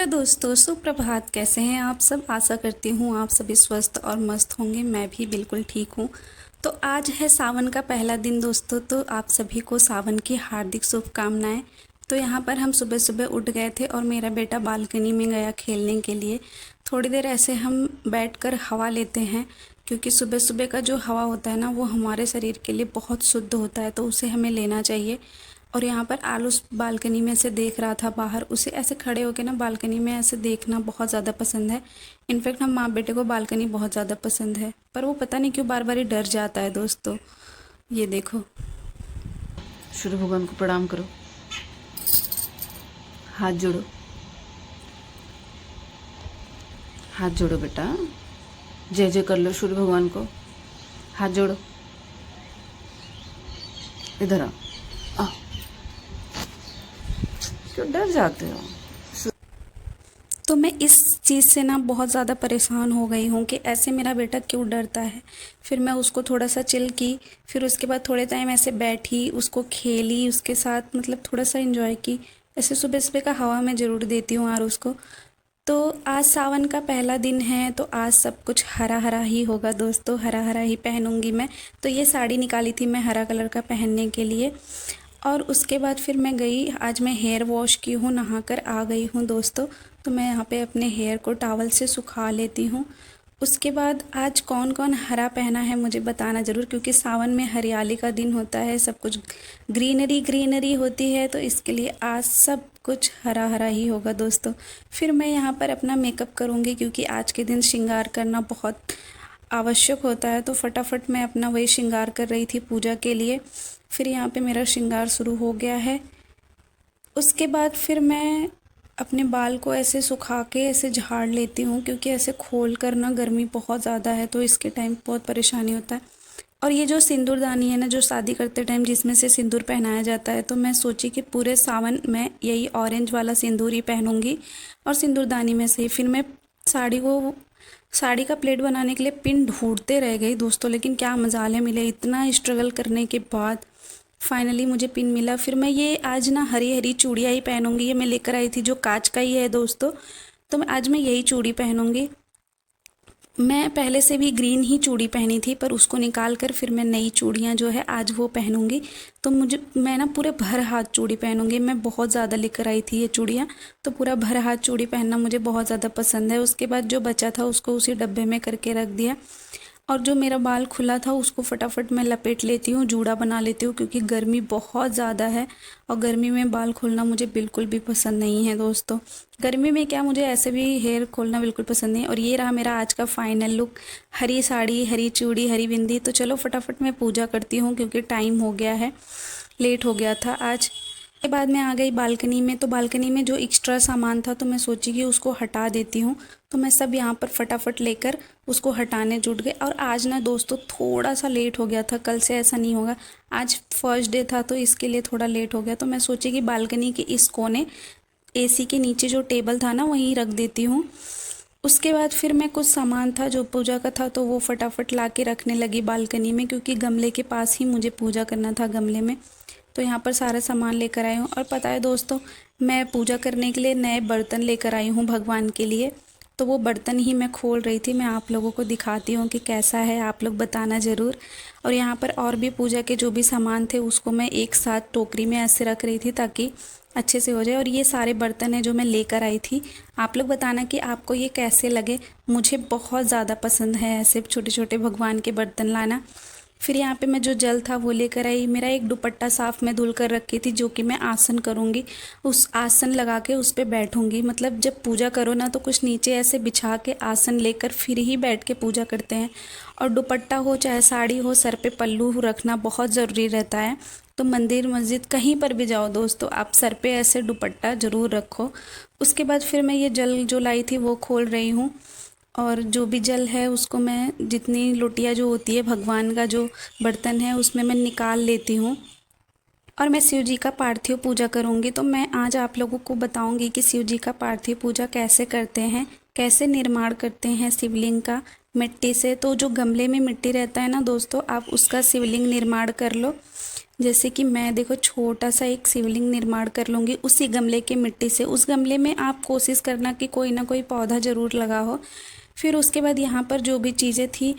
दोस्तों, सुप्रभात। कैसे हैं आप सब? आशा करती हूँ आप सभी स्वस्थ और मस्त होंगे। मैं भी बिल्कुल ठीक हूँ। तो आज है सावन का पहला दिन दोस्तों, तो आप सभी को सावन की हार्दिक शुभकामनाएं। तो यहाँ पर हम सुबह सुबह उठ गए थे और मेरा बेटा बालकनी में गया खेलने के लिए। थोड़ी देर ऐसे हम बैठकर हवा लेते हैं, क्योंकि सुबह सुबह का जो हवा होता है ना, वो हमारे शरीर के लिए बहुत शुद्ध होता है, तो उसे हमें लेना चाहिए। और यहाँ पर आलूस बालकनी में से देख रहा था बाहर। उसे ऐसे खड़े होकर ना बालकनी में ऐसे देखना बहुत ज़्यादा पसंद है। इनफैक्ट हम माँ बेटे को बालकनी बहुत ज़्यादा पसंद है, पर वो पता नहीं क्यों बार बार ही डर जाता है दोस्तों। ये देखो। सूर्य भगवान को प्रणाम करो, हाथ जोड़ो, हाथ जोड़ो बेटा, जय जय कर लो सूर्य भगवान को। हाथ जोड़ो, इधर आ, क्यों डर जाते हो? तो मैं इस चीज़ से ना बहुत ज़्यादा परेशान हो गई हूँ कि ऐसे मेरा बेटा क्यों डरता है। फिर मैं उसको थोड़ा सा चिल की, फिर उसके बाद थोड़े टाइम ऐसे बैठी, उसको खेली उसके साथ, मतलब थोड़ा सा एंजॉय की। ऐसे सुबह सुबह का हवा मैं ज़रूर देती हूँ यार उसको। तो आज सावन का पहला दिन है, तो आज सब कुछ हरा हरा ही होगा दोस्तों। हरा हरा ही पहनूंगी मैं। तो ये साड़ी निकाली थी मैं हरा कलर का पहनने के लिए। और उसके बाद फिर मैं गई, आज मैं हेयर वॉश की हूँ, नहाकर आ गई हूँ दोस्तों। तो मैं यहाँ पे अपने हेयर को टॉवल से सुखा लेती हूँ। उसके बाद आज कौन कौन हरा पहना है मुझे बताना ज़रूर, क्योंकि सावन में हरियाली का दिन होता है, सब कुछ ग्रीनरी ग्रीनरी होती है, तो इसके लिए आज सब कुछ हरा हरा ही होगा दोस्तों। फिर मैं यहाँ पर अपना मेकअप करूँगी, क्योंकि आज के दिन श्रृंगार करना बहुत आवश्यक होता है। तो फटाफट मैं अपना वही श्रृंगार कर रही थी पूजा के लिए। फिर यहाँ पे मेरा श्रृंगार शुरू हो गया है। उसके बाद फिर मैं अपने बाल को ऐसे सुखा के ऐसे झाड़ लेती हूँ, क्योंकि ऐसे खोल कर ना गर्मी बहुत ज़्यादा है, तो इसके टाइम बहुत परेशानी होता है। और ये जो सिंदूरदानी है ना, जो शादी करते टाइम जिसमें से सिंदूर पहनाया जाता है, तो मैं सोची कि पूरे सावन में यही ऑरेंज वाला सिंदूर ही पहनूंगी। और सिंदूरदानी में से फिर मैं साड़ी का प्लेट बनाने के लिए पिन ढूंढते रह गई दोस्तों, लेकिन क्या मजाले मिले। इतना स्ट्रगल करने के बाद फाइनली मुझे पिन मिला। फिर मैं ये आज ना हरी हरी चूड़ियाँ ही पहनूंगी। ये मैं लेकर आई थी, जो कांच का ही है दोस्तों। तो आज मैं यही चूड़ी पहनूंगी। मैं पहले से भी ग्रीन ही चूड़ी पहनी थी, पर उसको निकाल कर फिर मैं नई चूड़ियाँ जो है आज वो पहनूंगी। तो मैं ना पूरे भर हाथ चूड़ी पहनूंगी। मैं बहुत ज़्यादा लेकर आई थी ये चूड़ियाँ, तो पूरा भर हाथ चूड़ी पहनना मुझे बहुत ज़्यादा पसंद है। उसके बाद जो बचा था उसको उसी डब्बे में करके रख दिया। और जो मेरा बाल खुला था उसको फटाफट मैं लपेट लेती हूँ, जूड़ा बना लेती हूँ, क्योंकि गर्मी बहुत ज़्यादा है और गर्मी में बाल खोलना मुझे बिल्कुल भी पसंद नहीं है दोस्तों। गर्मी में क्या, मुझे ऐसे भी हेयर खोलना बिल्कुल पसंद नहीं है। और ये रहा मेरा आज का फाइनल लुक। हरी साड़ी, हरी चूड़ी, हरी बिंदी। तो चलो फटाफट मैं पूजा करती हूँ, क्योंकि टाइम हो गया है, लेट हो गया था आज। के बाद मैं आ गई बालकनी में। तो बालकनी में जो एक्स्ट्रा सामान था, तो मैं सोची कि उसको हटा देती हूँ। तो मैं सब यहाँ पर फटाफट लेकर उसको हटाने जुट गए। और आज ना दोस्तों थोड़ा सा लेट हो गया था, कल से ऐसा नहीं होगा। आज फर्स्ट डे था, तो इसके लिए थोड़ा लेट हो गया। तो मैं सोची कि बालकनी के इस कोने एसी के नीचे जो टेबल था ना, वहीं रख देती हूँ। उसके बाद फिर मैं कुछ सामान था जो पूजा का था, तो वो फटाफट ला के रखने लगी बालकनी में, क्योंकि गमले के पास ही मुझे पूजा करना था, गमले में। तो यहाँ पर सारा सामान लेकर आई हूँ। और पता है दोस्तों, मैं पूजा करने के लिए नए बर्तन लेकर आई हूँ भगवान के लिए। तो वो बर्तन ही मैं खोल रही थी। मैं आप लोगों को दिखाती हूँ कि कैसा है, आप लोग बताना ज़रूर। और यहाँ पर और भी पूजा के जो भी सामान थे उसको मैं एक साथ टोकरी में ऐसे रख रही थी, ताकि अच्छे से हो जाए। और ये सारे बर्तन हैं जो मैं लेकर आई थी। आप लोग बताना कि आपको ये कैसे लगे। मुझे बहुत ज़्यादा पसंद है ऐसे छोटे छोटे भगवान के बर्तन लाना। फिर यहाँ पे मैं जो जल था वो लेकर आई। मेरा एक दुपट्टा साफ मैं धुल कर रखी थी, जो कि मैं आसन करूँगी। उस आसन लगा के उस पर बैठूँगी। मतलब जब पूजा करो ना, तो कुछ नीचे ऐसे बिछा के आसन लेकर फिर ही बैठ के पूजा करते हैं। और दुपट्टा हो चाहे साड़ी हो, सर पे पल्लू रखना बहुत ज़रूरी रहता है। तो मंदिर मस्जिद कहीं पर भी जाओ दोस्तों, आप सर पे ऐसे दुपट्टा ज़रूर रखो। उसके बाद फिर मैं ये जल जो लाई थी वो खोल रही हूँ। और जो भी जल है उसको मैं, जितनी लोटियाँ जो होती है भगवान का जो बर्तन है, उसमें मैं निकाल लेती हूँ। और मैं शिव जी का पार्थिव पूजा करूँगी। तो मैं आज आप लोगों को बताऊँगी कि शिव जी का पार्थिव पूजा कैसे करते हैं, कैसे निर्माण करते हैं शिवलिंग का मिट्टी से। तो जो गमले में मिट्टी रहता है ना दोस्तों, आप उसका शिवलिंग निर्माण कर लो। जैसे कि मैं देखो छोटा सा एक शिवलिंग निर्माण कर लूँगी उसी गमले के मिट्टी से। उस गमले में आप कोशिश करना कि कोई ना कोई पौधा ज़रूर लगा हो। फिर उसके बाद यहाँ पर जो भी चीज़ें थी,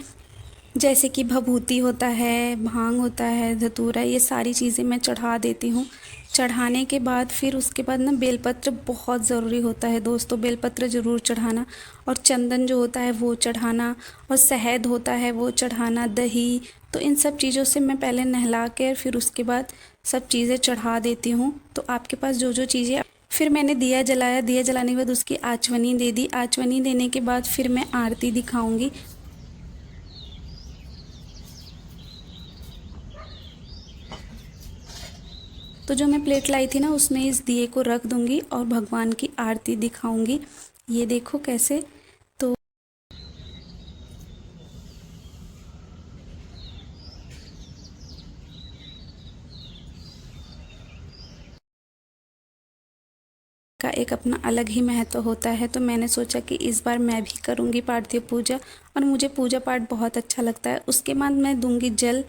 जैसे कि भभूति होता है, भांग होता है, धतूरा, ये सारी चीज़ें मैं चढ़ा देती हूँ। चढ़ाने के बाद फिर उसके बाद ना बेलपत्र बहुत ज़रूरी होता है दोस्तों, बेलपत्र ज़रूर चढ़ाना, और चंदन जो होता है वो चढ़ाना, और शहद होता है वो चढ़ाना, दही। तो इन सब चीज़ों से मैं पहले नहला कर फिर उसके बाद सब चीज़ें चढ़ा देती हूँ। तो आपके पास जो जो चीज़ें, फिर मैंने दिया जलाया, दिया जलाने के बाद उसकी आचवनी दे दी। आचवनी देने के बाद फिर मैं आरती दिखाऊंगी। तो जो मैं प्लेट लाई थी ना उसमें इस दिए को रख दूंगी और भगवान की आरती दिखाऊंगी। ये देखो कैसे। तो का एक अपना अलग ही महत्व होता है। तो मैंने सोचा कि इस बार मैं भी करूंगी पार्थिव पूजा, और मुझे पूजा पाठ बहुत अच्छा लगता है। उसके बाद मैं दूंगी जल।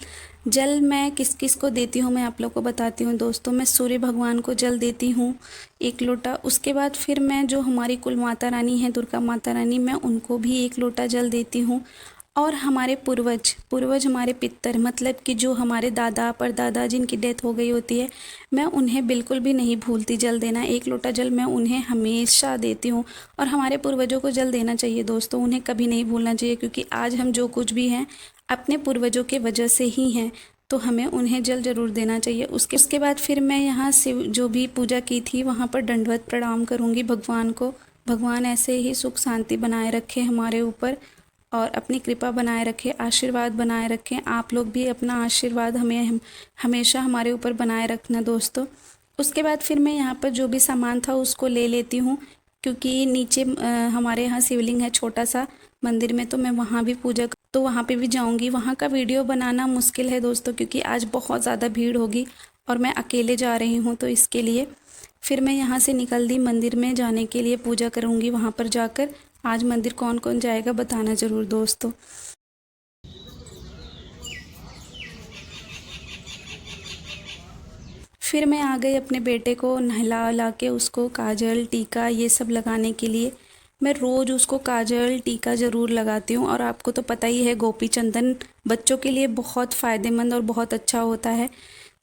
जल मैं किस किस को देती हूँ मैं आप लोग को बताती हूँ दोस्तों। मैं सूर्य भगवान को जल देती हूँ 1 लोटा। उसके बाद फिर मैं जो हमारी कुल माता रानी है, दुर्गा माता रानी, मैं उनको भी 1 लोटा जल देती हूँ। और हमारे पूर्वज पूर्वज हमारे पितर, मतलब कि जो हमारे दादा परदादा जिनकी डेथ हो गई होती है, मैं उन्हें बिल्कुल भी नहीं भूलती जल देना। 1 लोटा जल मैं उन्हें हमेशा देती हूँ। और हमारे पूर्वजों को जल देना चाहिए दोस्तों, उन्हें कभी नहीं भूलना चाहिए, क्योंकि आज हम जो कुछ भी हैं अपने पूर्वजों के वजह से ही हैं। तो हमें उन्हें जल ज़रूर देना चाहिए। उसके उसके बाद फिर मैं यहाँ शिव जो भी पूजा की थी वहाँ पर दंडवत प्रणाम करूँगी भगवान को। भगवान ऐसे ही सुख शांति बनाए रखे हमारे ऊपर, और अपनी कृपा बनाए रखें, आशीर्वाद बनाए रखें। आप लोग भी अपना आशीर्वाद हमेशा हमारे ऊपर बनाए रखना दोस्तों। उसके बाद फिर मैं यहाँ पर जो भी सामान था उसको ले लेती हूँ, क्योंकि नीचे हमारे यहाँ शिवलिंग है छोटा सा मंदिर में, तो मैं वहाँ भी तो वहाँ पे भी जाऊँगी। वहाँ का वीडियो बनाना मुश्किल है दोस्तों, क्योंकि आज बहुत ज़्यादा भीड़ होगी और मैं अकेले जा रही हूँ, तो इसके लिए फिर मैं यहाँ से निकल दी मंदिर में जाने के लिए। पूजा करूँगी वहाँ पर जाकर। आज मंदिर कौन कौन जाएगा बताना ज़रूर दोस्तों। फिर मैं आ गई अपने बेटे को नहला वला के उसको काजल टीका ये सब लगाने के लिए। मैं रोज़ उसको काजल टीका ज़रूर लगाती हूँ, और आपको तो पता ही है गोपी चंदन बच्चों के लिए बहुत फ़ायदेमंद और बहुत अच्छा होता है।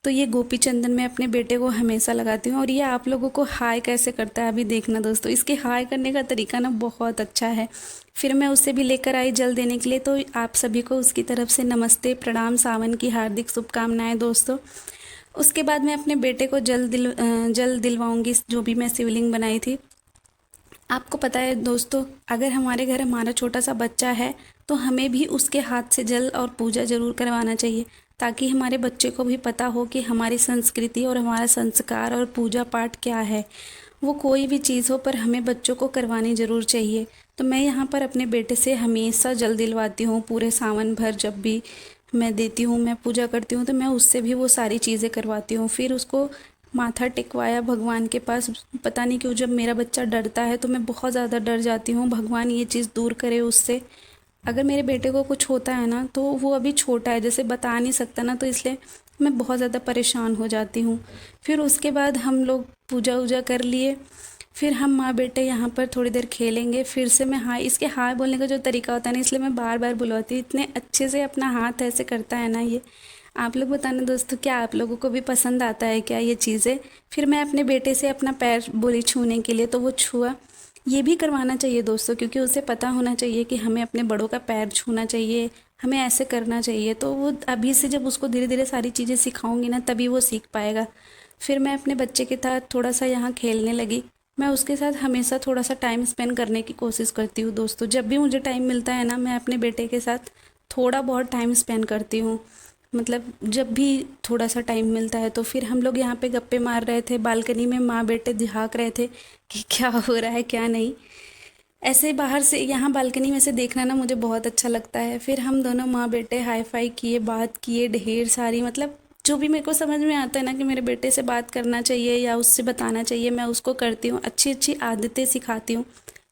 तो ये गोपी चंदन मैं अपने बेटे को हमेशा लगाती हूँ। और ये आप लोगों को हाय कैसे करता है अभी देखना दोस्तों। इसके हाय करने का तरीका ना बहुत अच्छा है। फिर मैं उसे भी लेकर आई जल देने के लिए। तो आप सभी को उसकी तरफ से नमस्ते, प्रणाम, सावन की हार्दिक शुभकामनाएं दोस्तों। उसके बाद मैं अपने बेटे को जल दिलवाऊंगी जो भी मैं शिवलिंग बनाई थी। आपको पता है दोस्तों, अगर हमारे घर हमारा छोटा सा बच्चा है तो हमें भी उसके हाथ से जल और पूजा ज़रूर करवाना चाहिए, ताकि हमारे बच्चे को भी पता हो कि हमारी संस्कृति और हमारा संस्कार और पूजा पाठ क्या है। वो कोई भी चीज़ हो पर हमें बच्चों को करवानी ज़रूर चाहिए। तो मैं यहाँ पर अपने बेटे से हमेशा जल दिलवाती हूँ। पूरे सावन भर जब भी मैं देती हूँ, मैं पूजा करती हूँ, तो मैं उससे भी वो सारी चीज़ें करवाती हूँ। फिर उसको माथा टिकवाया भगवान के पास। पता नहीं क्यों जब मेरा बच्चा डरता है तो मैं बहुत ज़्यादा डर जाती हूँ। भगवान ये चीज़ दूर करे उससे। अगर मेरे बेटे को कुछ होता है ना तो वो अभी छोटा है, जैसे बता नहीं सकता ना, तो इसलिए मैं बहुत ज़्यादा परेशान हो जाती हूँ। फिर उसके बाद हम लोग पूजा वूजा कर लिए। फिर हम माँ बेटे यहाँ पर थोड़ी देर खेलेंगे। फिर से मैं हाय, इसके हाय बोलने का जो तरीका होता है ना, इसलिए मैं बार बार बुलवाती हूँ। इतने अच्छे से अपना हाथ ऐसे करता है ना ये। आप लोग बताना दोस्तों, क्या आप लोगों को भी पसंद आता है क्या ये चीज़ें। फिर मैं अपने बेटे से अपना पैर बोली छूने के लिए, तो वो छुआ। ये भी करवाना चाहिए दोस्तों, क्योंकि उसे पता होना चाहिए कि हमें अपने बड़ों का पैर छूना चाहिए, हमें ऐसे करना चाहिए। तो वो अभी से जब उसको धीरे धीरे सारी चीज़ें सिखाऊंगी ना, तभी वो सीख पाएगा। फिर मैं अपने बच्चे के साथ थोड़ा सा यहाँ खेलने लगी। मैं उसके साथ हमेशा थोड़ा सा टाइम स्पेंड करने की कोशिश करती हूँ दोस्तों। जब भी मुझे टाइम मिलता है ना, मैं अपने बेटे के साथ थोड़ा बहुत टाइम स्पेंड करती हूँ। मतलब जब भी थोड़ा सा टाइम मिलता है तो फिर हम लोग यहाँ पे गप्पे मार रहे थे बालकनी में, माँ बेटे झाँक रहे थे कि क्या हो रहा है क्या नहीं। ऐसे बाहर से यहाँ बालकनी में से देखना ना मुझे बहुत अच्छा लगता है। फिर हम दोनों माँ बेटे हाई फाई किए, बात किए ढेर सारी। मतलब जो भी मेरे को समझ में आता है ना कि मेरे बेटे से बात करना चाहिए या उससे बताना चाहिए, मैं उसको करती हूँ। अच्छी अच्छी आदतें सिखाती हूँ।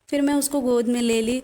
फिर मैं उसको गोद में ले ली।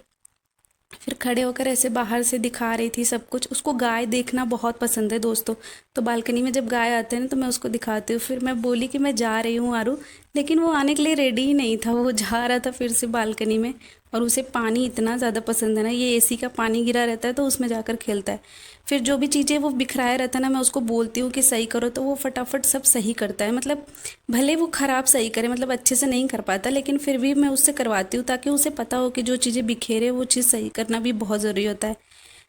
फिर खड़े होकर ऐसे बाहर से दिखा रही थी सब कुछ। उसको गाय देखना बहुत पसंद है दोस्तों, तो बालकनी में जब गाय आते हैं ना तो मैं उसको दिखाती हूँ। फिर मैं बोली कि मैं जा रही हूँ आरू, लेकिन वो आने के लिए रेडी ही नहीं था, वो जा रहा था फिर से बालकनी में। और उसे पानी इतना ज़्यादा पसंद है ना, ये एसी का पानी गिरा रहता है तो उसमें जाकर खेलता है। फिर जो भी चीज़ें वो बिखराया रहता है ना, मैं उसको बोलती हूँ कि सही करो, तो वो फटाफट सब सही करता है। मतलब भले वो ख़राब सही करे, मतलब अच्छे से नहीं कर पाता, लेकिन फिर भी मैं उससे करवाती हूँ ताकि उसे पता हो कि जो चीज़ें बिखेरे वो चीज़ सही करना भी बहुत ज़रूरी होता है।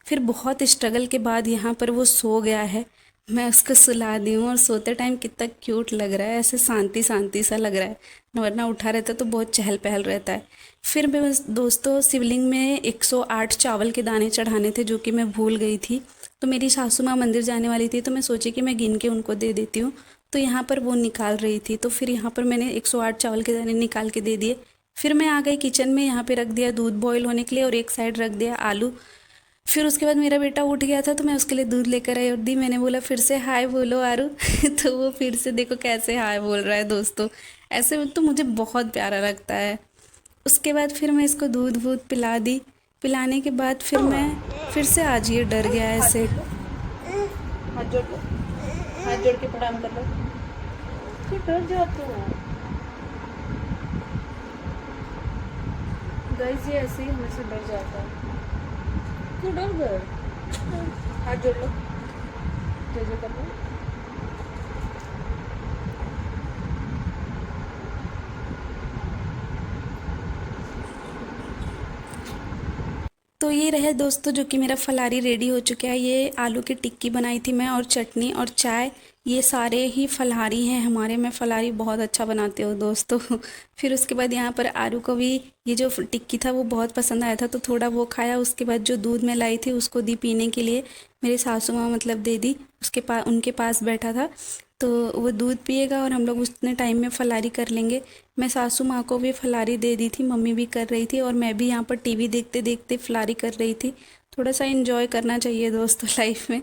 फिर बहुत स्ट्रगल के बाद यहाँ पर वो सो गया है। मैं उसको सुला दी हूँ और सोते टाइम कितना क्यूट लग रहा है, ऐसे शांति शांति सा लग रहा है, वरना उठा रहता तो बहुत चहल पहल रहता है। फिर मैं दोस्तों शिवलिंग में 108 चावल के दाने चढ़ाने थे जो कि मैं भूल गई थी। तो मेरी सासू माँ मंदिर जाने वाली थी, तो मैं सोची कि मैं गिन के उनको दे देती हूँ। तो यहाँ पर वो निकाल रही थी, तो फिर यहाँ पर मैंने 108 चावल के दाने निकाल के दे दिए। फिर मैं आ गई किचन में, यहाँ पे रख दिया दूध बॉईल होने के लिए और एक साइड रख दिया आलू। फिर उसके बाद मेरा बेटा उठ गया था तो मैं उसके लिए दूध लेकर आई और दी। मैंने बोला फिर से हाय बोलो आरू तो वो फिर से देखो कैसे हाय बोल रहा है दोस्तों। ऐसे तो मुझे बहुत प्यारा लगता है। उसके बाद फिर मैं इसको दूध वूध पिला दी। पिलाने के बाद फिर मैं फिर से आज ये डर गया ऐसे। हाथ जोड़ लो, हाथ जोड़ के प्रणाम कर लो। क्यों डर जाते हो? गाइस ये ऐसे ही हमेशा डर जाता है। क्यों डर गए? हाथ जोड़ लो, जय जय कर लो। तो ये रहे दोस्तों जो कि मेरा फलारी रेडी हो चुका है। ये आलू की टिक्की बनाई थी मैं, और चटनी और चाय, ये सारे ही फलारी हैं हमारे। मैं फलारी बहुत अच्छा बनाती हूँ दोस्तों फिर उसके बाद यहाँ पर आरू को भी ये जो टिक्की था वो बहुत पसंद आया था, तो थोड़ा वो खाया। उसके बाद जो दूध में लाई थी उसको दी पीने के लिए। मेरी सासू माँ मतलब दे दी, उसके पास उनके पास बैठा था, तो वो दूध पिएगा और हम लोग उतने टाइम में फलारी कर लेंगे। मैं सासू माँ को भी फलारी दे दी थी, मम्मी भी कर रही थी और मैं भी यहाँ पर टीवी देखते देखते फलारी कर रही थी। थोड़ा सा एंजॉय करना चाहिए दोस्तों लाइफ में,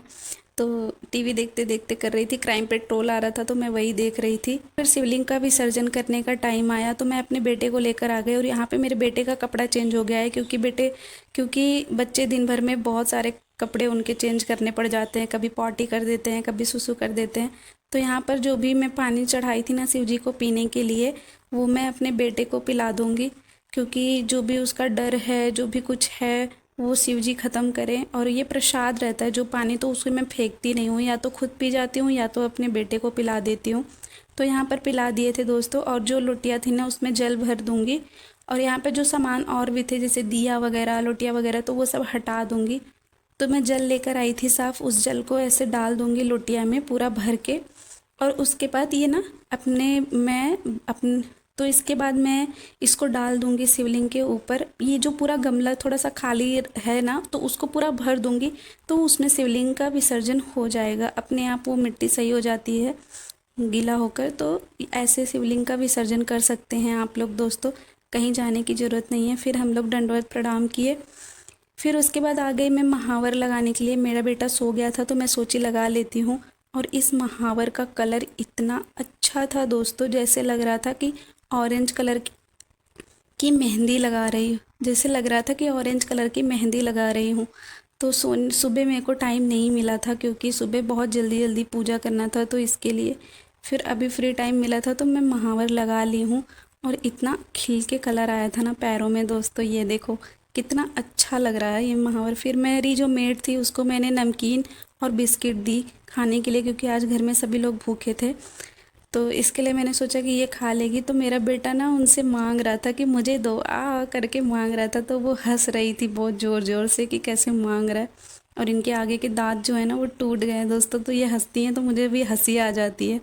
तो टीवी देखते देखते कर रही थी। क्राइम पेट्रोल आ रहा था तो मैं वही देख रही थी। फिर शिवलिंग का विसर्जन करने का टाइम आया तो मैं अपने बेटे को लेकर आ गई, और यहाँ पे मेरे बेटे का कपड़ा चेंज हो गया है क्योंकि बच्चे दिन भर में बहुत सारे कपड़े उनके चेंज करने पड़ जाते हैं। कभी पॉटी कर देते हैं, कभी सुसु कर देते हैं। तो यहाँ पर जो भी मैं पानी चढ़ाई थी ना शिव जी को पीने के लिए, वो मैं अपने बेटे को पिला दूँगी, क्योंकि जो भी उसका डर है, जो भी कुछ है, वो शिव जी ख़त्म करें। और ये प्रसाद रहता है जो पानी, तो उसको मैं फेंकती नहीं हूँ, या तो खुद पी जाती हूँ या तो अपने बेटे को पिला देती हूँ। तो यहाँ पर पिला दिए थे दोस्तों, और जो लोटियाँ थी ना उसमें जल भर दूँगी। और यहाँ पर जो सामान और भी थे जैसे दिया वगैरह, लोटियाँ वगैरह, तो वो सब हटा दूँगी। तो मैं जल लेकर आई थी साफ़, उस जल को ऐसे डाल दूँगी लोटिया में पूरा भर के। और उसके बाद ये ना तो इसके बाद मैं इसको डाल दूँगी शिवलिंग के ऊपर। ये जो पूरा गमला थोड़ा सा खाली है ना, तो उसको पूरा भर दूँगी, तो उसमें शिवलिंग का विसर्जन हो जाएगा अपने आप। वो मिट्टी सही हो जाती है गीला होकर, तो ऐसे शिवलिंग का विसर्जन कर सकते हैं आप लोग दोस्तों, कहीं जाने की ज़रूरत नहीं है। फिर हम लोग दंडवत प्रणाम किए। फिर उसके बाद आ गई मैं महावर लगाने के लिए। मेरा बेटा सो गया था तो मैं सोची लगा लेती हूँ। और इस महावर का कलर इतना अच्छा था दोस्तों, जैसे लग रहा था कि ऑरेंज कलर की मेहंदी लगा रही हूँ, जैसे लग रहा था कि ऑरेंज कलर की मेहंदी लगा रही हूँ। तो सुबह मेरे को टाइम नहीं मिला था, क्योंकि सुबह बहुत जल्दी जल्दी पूजा करना था, तो इसके लिए फिर अभी फ्री टाइम मिला था तो मैं महावर लगा ली हूँ। और इतना खिल के कलर आया था ना पैरों में दोस्तों, ये देखो कितना अच्छा लग रहा है ये महावर। फिर मेरी जो मेड थी उसको मैंने नमकीन और बिस्किट दी खाने के लिए, क्योंकि आज घर में सभी लोग भूखे थे, तो इसके लिए मैंने सोचा कि ये खा लेगी। तो मेरा बेटा ना उनसे मांग रहा था कि मुझे दो, आ करके मांग रहा था, तो वो हंस रही थी बहुत ज़ोर ज़ोर से कि कैसे मांग रहा है। और इनके आगे के दांत जो है ना वो टूट गए हैं दोस्तों, तो ये हंसती हैं तो मुझे भी हंसी आ जाती है।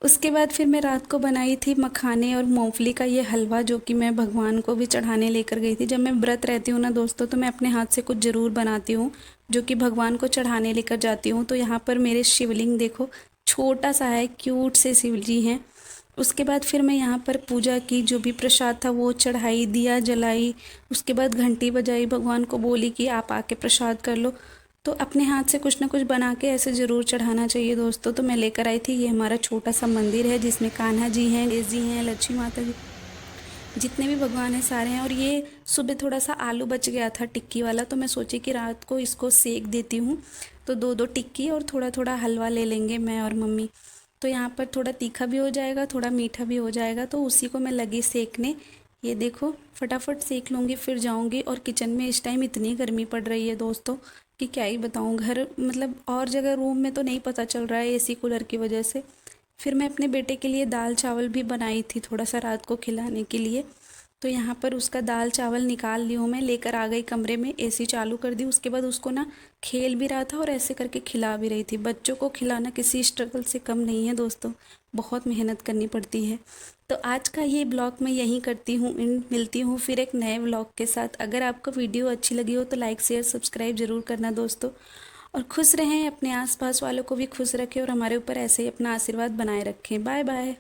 उसके बाद फिर मैं रात को बनाई थी मखाने और मूंगफली का ये हलवा, जो कि मैं भगवान को भी चढ़ाने लेकर गई थी। जब मैं व्रत रहती हूँ ना दोस्तों, तो मैं अपने हाथ से कुछ ज़रूर बनाती हूँ जो कि भगवान को चढ़ाने लेकर जाती हूँ। तो यहाँ पर मेरे शिवलिंग देखो छोटा सा है, क्यूट से शिव जी हैं। उसके बाद फिर मैं यहाँ पर पूजा की, जो भी प्रसाद था वो चढ़ाई, दिया जलाई। उसके बाद घंटी बजाई, भगवान को बोली कि आप आके प्रसाद कर लो। तो अपने हाथ से कुछ ना कुछ बना के ऐसे ज़रूर चढ़ाना चाहिए दोस्तों। तो मैं लेकर आई थी, ये हमारा छोटा सा मंदिर है जिसमें कान्हा जी हैं, गणेश जी हैं, लक्ष्मी माता जी। जितने भी भगवान हैं सारे हैं। और ये सुबह थोड़ा सा आलू बच गया था टिक्की वाला, तो मैं सोची कि रात को इसको सेक देती हूँ। तो दो दो टिक्की और थोड़ा थोड़ा हलवा ले लेंगे मैं और मम्मी। तो यहाँ पर थोड़ा तीखा भी हो जाएगा, थोड़ा मीठा भी हो जाएगा, तो उसी को मैं लगी सेकने। ये देखो फटाफट सेक लूँगी फिर जाऊँगी। और किचन में इस टाइम इतनी गर्मी पड़ रही है दोस्तों कि क्या ही बताऊँ। घर मतलब और जगह रूम में तो नहीं पता चल रहा है एसी कूलर की वजह से। फिर मैं अपने बेटे के लिए दाल चावल भी बनाई थी थोड़ा सा रात को खिलाने के लिए। तो यहाँ पर उसका दाल चावल निकाल ली हूँ मैं, लेकर आ गई कमरे में, एसी चालू कर दी। उसके बाद उसको ना खेल भी रहा था और ऐसे करके खिला भी रही थी। बच्चों को खिलाना किसी स्ट्रगल से कम नहीं है दोस्तों, बहुत मेहनत करनी पड़ती है। तो आज का ये ब्लॉग मैं यहीं करती हूँ, मिलती हूँ फिर एक नए ब्लॉग के साथ। अगर आपको वीडियो अच्छी लगी हो तो लाइक शेयर सब्सक्राइब ज़रूर करना दोस्तों। और खुश रहें, अपने आसपास वालों को भी खुश रखें और हमारे ऊपर ऐसे ही अपना आशीर्वाद बनाए रखें। Bye bye.